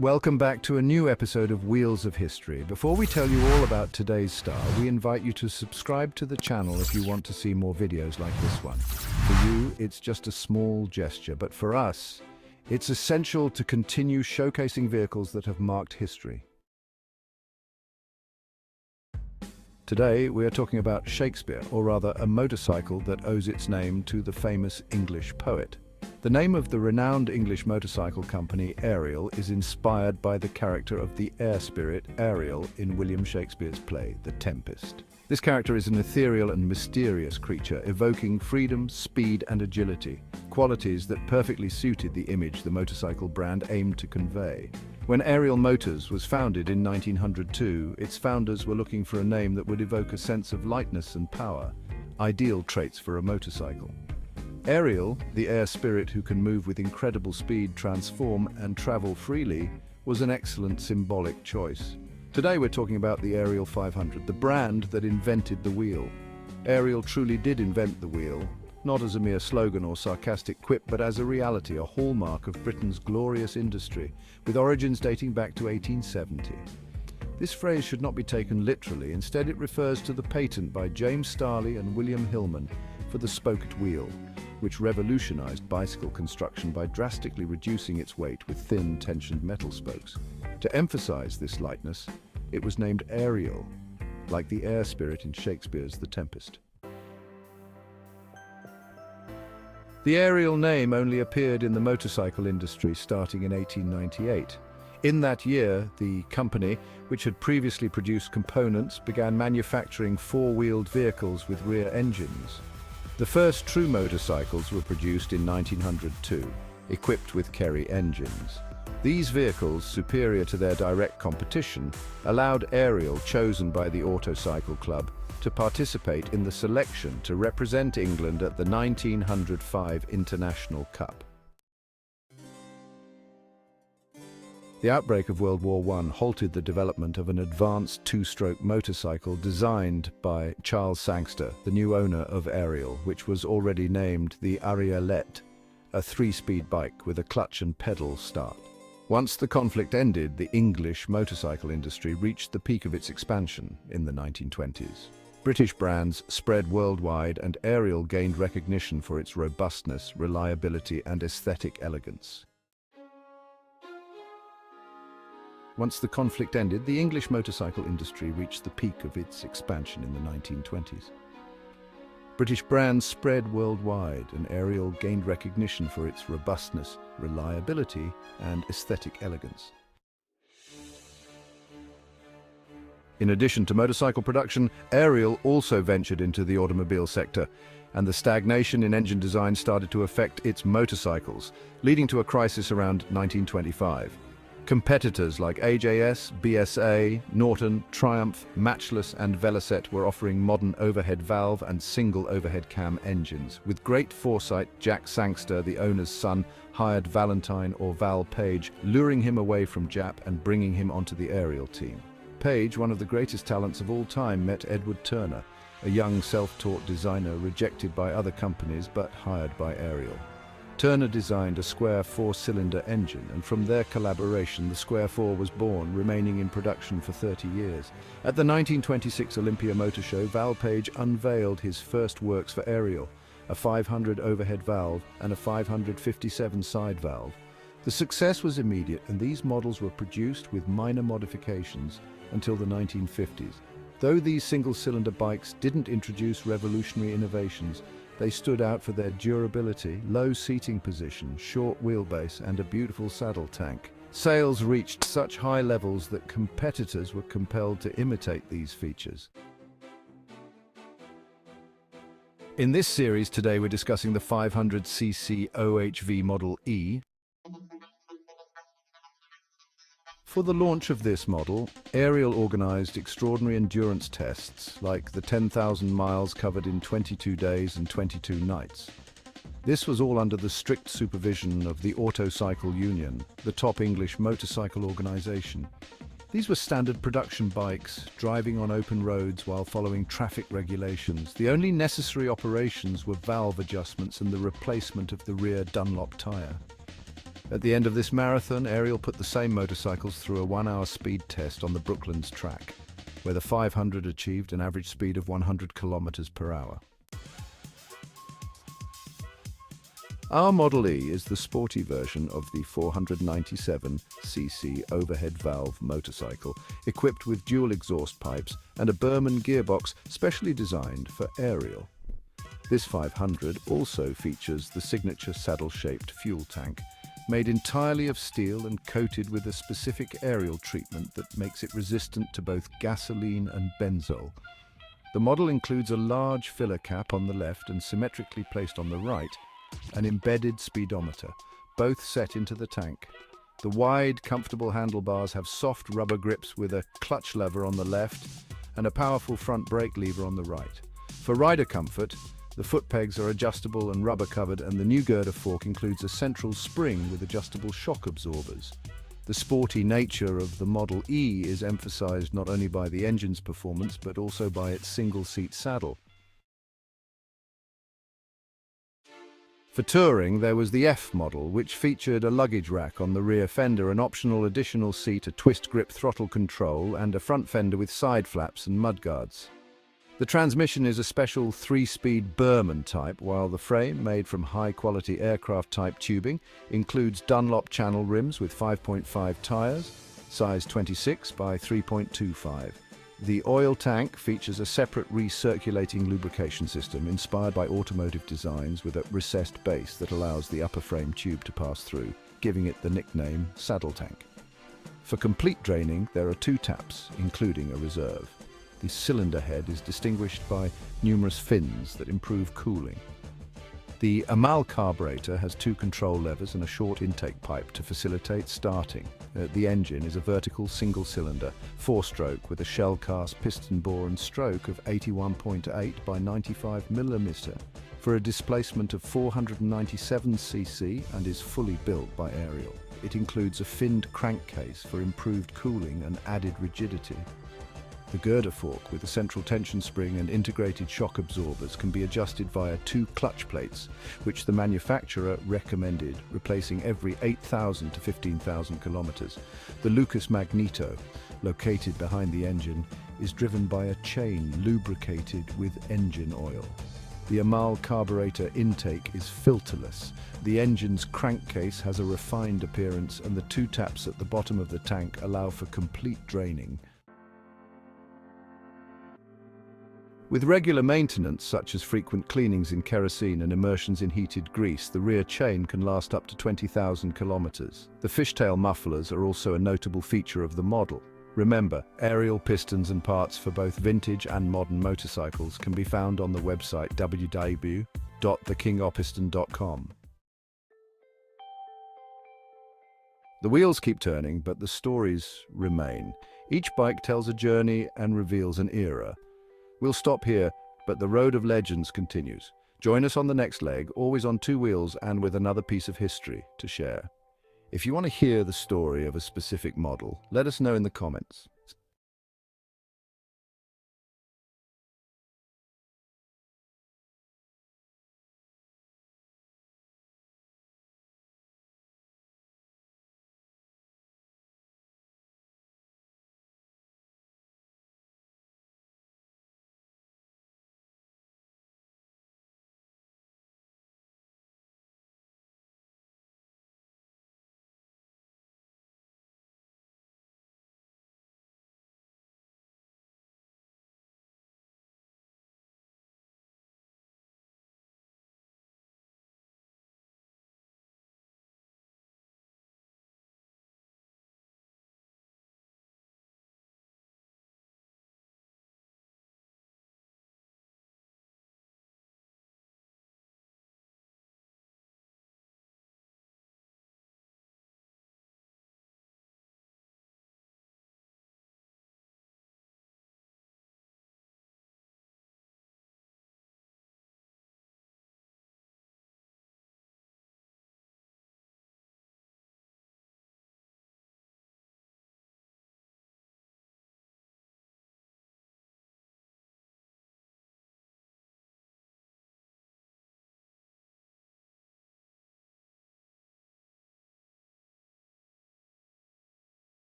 Welcome back to a new episode of Wheels of History. Before we tell you all about today's star, we invite you to subscribe to the channel if you want to see more videos like this one. For you, it's just a small gesture, but for us, it's essential to continue showcasing vehicles that have marked history. Today, we are talking about Shakespeare, or rather a motorcycle that owes its name to the famous English poet. The name of the renowned English motorcycle company Ariel is inspired by the character of the air spirit Ariel in William Shakespeare's play, The Tempest. This character is an ethereal and mysterious creature, evoking freedom, speed, and agility, qualities that perfectly suited the image the motorcycle brand aimed to convey. When Ariel Motors was founded in 1902, its founders were looking for a name that would evoke a sense of lightness and power, ideal traits for a motorcycle. Ariel, the air spirit who can move with incredible speed, transform, and travel freely, was an excellent symbolic choice. Today we're talking about the Ariel 500, the brand that invented the wheel. Ariel truly did invent the wheel, not as a mere slogan or sarcastic quip, but as a reality, a hallmark of Britain's glorious industry, with origins dating back to 1870. This phrase should not be taken literally. Instead, it refers to the patent by James Starley and William Hillman for the spoked wheel, which revolutionized bicycle construction by drastically reducing its weight with thin, tensioned metal spokes. To emphasize this lightness, it was named Ariel, like the air spirit in Shakespeare's The Tempest. The Ariel name only appeared in the motorcycle industry starting in 1898. In that year, the company, which had previously produced components, began manufacturing four-wheeled vehicles with rear engines. The first true motorcycles were produced in 1902, equipped with Kerry engines. These vehicles, superior to their direct competition, allowed Ariel, chosen by the Autocycle Club, to participate in the selection to represent England at the 1905 International Cup. The outbreak of World War I halted the development of an advanced two-stroke motorcycle designed by Charles Sangster, the new owner of Ariel, which was already named the Arielette, a three-speed bike with a clutch and pedal start. Once the conflict ended, the English motorcycle industry reached the peak of its expansion in the 1920s. British brands spread worldwide, and Ariel gained recognition for its robustness, reliability, and aesthetic elegance. Once the conflict ended, the English motorcycle industry reached the peak of its expansion in the 1920s. British brands spread worldwide, and Ariel gained recognition for its robustness, reliability, and aesthetic elegance. In addition to motorcycle production, Ariel also ventured into the automobile sector, and the stagnation in engine design started to affect its motorcycles, leading to a crisis around 1925. Competitors like AJS, BSA, Norton, Triumph, Matchless, and Velocette were offering modern overhead valve and single overhead cam engines. With great foresight, Jack Sangster, the owner's son, hired Valentine or Val Page, luring him away from Jap and bringing him onto the Ariel team. Page, one of the greatest talents of all time, met Edward Turner, a young self-taught designer rejected by other companies but hired by Ariel. Turner designed a square four-cylinder engine, and from their collaboration the Square 4 was born, remaining in production for 30 years. At the 1926 Olympia Motor Show, Val Page unveiled his first works for Ariel, a 500 overhead valve and a 557 side valve. The success was immediate, and these models were produced with minor modifications until the 1950s. Though these single-cylinder bikes didn't introduce revolutionary innovations, they stood out for their durability, low seating position, short wheelbase, and a beautiful saddle tank. Sales reached such high levels that competitors were compelled to imitate these features. In this series today, we're discussing the 500cc OHV Model E. For the launch of this model, Ariel organized extraordinary endurance tests, like the 10,000 miles covered in 22 days and 22 nights. This was all under the strict supervision of the Autocycle Union, the top English motorcycle organization. These were standard production bikes, driving on open roads while following traffic regulations. The only necessary operations were valve adjustments and the replacement of the rear Dunlop tire. At the end of this marathon, Ariel put the same motorcycles through a 1-hour speed test on the Brooklands track, where the 500 achieved an average speed of 100 kilometers per hour. Our Model E is the sporty version of the 497cc overhead valve motorcycle, equipped with dual exhaust pipes and a Burman gearbox specially designed for Ariel. This 500 also features the signature saddle-shaped fuel tank, made entirely of steel and coated with a specific Ariel treatment that makes it resistant to both gasoline and benzol. The model includes a large filler cap on the left and symmetrically placed on the right, an embedded speedometer, both set into the tank. The wide, comfortable handlebars have soft rubber grips with a clutch lever on the left and a powerful front brake lever on the right. For rider comfort, the foot pegs are adjustable and rubber-covered, and the new girder fork includes a central spring with adjustable shock absorbers. The sporty nature of the Model E is emphasized not only by the engine's performance but also by its single-seat saddle. For touring, there was the F model, which featured a luggage rack on the rear fender, an optional additional seat, a twist-grip throttle control, and a front fender with side flaps and mudguards. The transmission is a special 3-speed Burman type, while the frame, made from high-quality aircraft-type tubing, includes Dunlop channel rims with 5.5 tyres, size 26 by 3.25. The oil tank features a separate recirculating lubrication system inspired by automotive designs with a recessed base that allows the upper frame tube to pass through, giving it the nickname saddle tank. For complete draining, there are 2 taps, including a reserve. The cylinder head is distinguished by numerous fins that improve cooling. The Amal carburetor has 2 control levers and a short intake pipe to facilitate starting. The engine is a vertical single-cylinder, 4-stroke with a shell-cast piston bore and stroke of 81.8 by 95 mm for a displacement of 497 cc and is fully built by Ariel. It includes a finned crankcase for improved cooling and added rigidity. The girder fork with a central tension spring and integrated shock absorbers can be adjusted via 2 clutch plates, which the manufacturer recommended replacing every 8,000 to 15,000 kilometers. The Lucas Magneto, located behind the engine, is driven by a chain lubricated with engine oil. The Amal carburetor intake is filterless. The engine's crankcase has a refined appearance, and the 2 taps at the bottom of the tank allow for complete draining. With regular maintenance, such as frequent cleanings in kerosene and immersions in heated grease, the rear chain can last up to 20,000 kilometers. The fishtail mufflers are also a notable feature of the model. Remember, Ariel pistons and parts for both vintage and modern motorcycles can be found on the website www.thekingopiston.com. The wheels keep turning, but the stories remain. Each bike tells a journey and reveals an era. We'll stop here, but the road of legends continues. Join us on the next leg, always on 2 wheels and with another piece of history to share. If you want to hear the story of a specific model, let us know in the comments.